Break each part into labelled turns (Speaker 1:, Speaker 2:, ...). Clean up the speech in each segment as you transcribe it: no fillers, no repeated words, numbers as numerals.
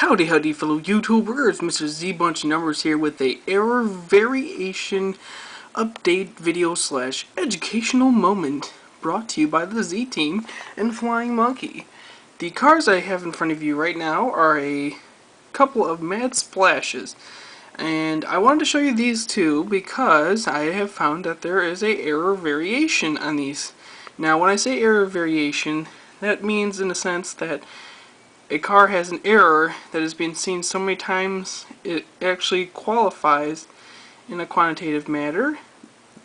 Speaker 1: Howdy fellow YouTubers, Mr. Z Bunch Numbers here with a error variation update video slash educational moment brought to you by the Z-Team and Flying Monkey. The cars I have in front of you right now are a couple of Mad Splashes, and I wanted to show you these two because I have found that there is a error variation on these. Now when I say error variation, that means in a sense that a car has an error that has been seen so many times it actually qualifies in a quantitative matter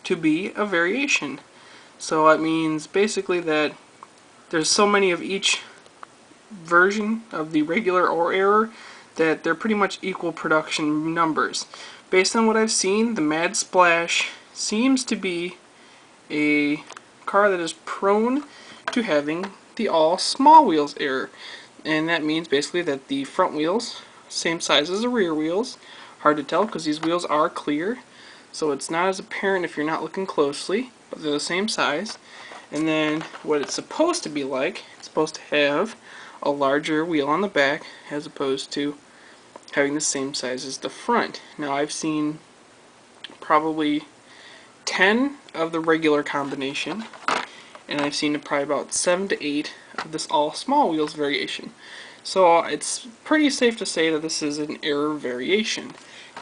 Speaker 1: to be a variation. So it means basically that there's so many of each version of the regular or error that they're pretty much equal production numbers. Based on what I've seen, the Mad Splash seems to be a car that is prone to having the all small wheels error. And that means basically that the front wheels, same size as the rear wheels. Hard to tell because these wheels are clear, so it's not as apparent if you're not looking closely, but they're the same size. And then what it's supposed to be like, it's supposed to have a larger wheel on the back as opposed to having the same size as the front. Now I've seen probably 10 of the regular combination, and I've seen probably about 7 to 8 of this all small wheels variation. So it's pretty safe to say that this is an error variation.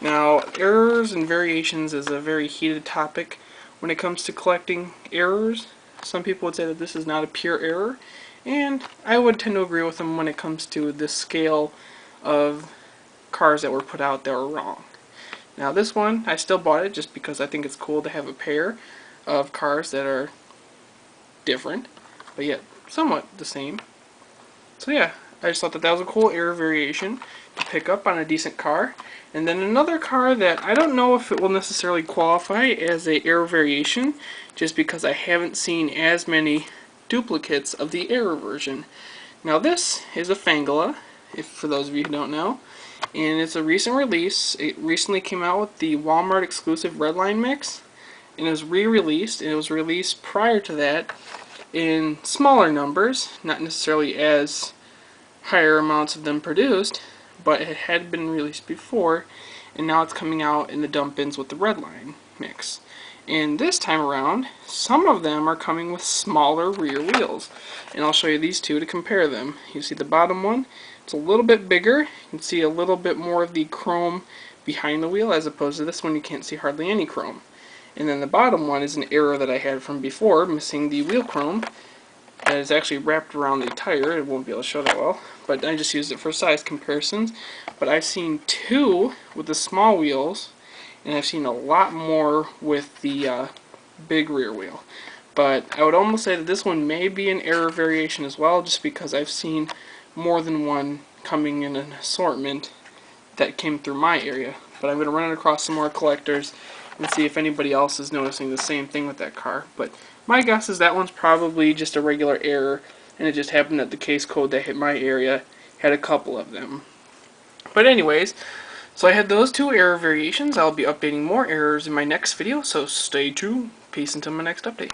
Speaker 1: Now errors and variations is a very heated topic when it comes to collecting errors. Some people would say that this is not a pure error, and I would tend to agree with them when it comes to the scale of cars that were put out that were wrong. Now this one, I still bought it just because I think it's cool to have a pair of cars that are different, but yet somewhat the same. So yeah, I just thought that that was a cool error variation to pick up on a decent car. And then another car that I don't know if it will necessarily qualify as a error variation, just because I haven't seen as many duplicates of the error version. Now this is a Fangula, if for those of you who don't know, and it's a recent release. It recently came out with the Walmart exclusive Redline mix, and it was re-released, and it was released prior to that in smaller numbers, not necessarily as higher amounts of them produced, but it had been released before, and now it's coming out in the dump bins with the Redline mix. And this time around, some of them are coming with smaller rear wheels, and I'll show you these two to compare them. You see the bottom one, it's a little bit bigger. You can see a little bit more of the chrome behind the wheel, as opposed to this one you can't see hardly any chrome. And then the bottom one is an error that I had from before, missing the wheel chrome that is actually wrapped around the tire. It won't be able to show that well, but I just used it for size comparisons. But I've seen two with the small wheels, and I've seen a lot more with the big rear wheel. But I would almost say that this one may be an error variation as well, just because I've seen more than one coming in an assortment that came through my area. But I'm going to run it across some more collectors and see if anybody else is noticing the same thing with that car. But my guess is that one's probably just a regular error, and it just happened that the case code that hit my area had a couple of them. But anyways, so I had those two error variations. I'll be updating more errors in my next video, so stay tuned. Peace until my next update.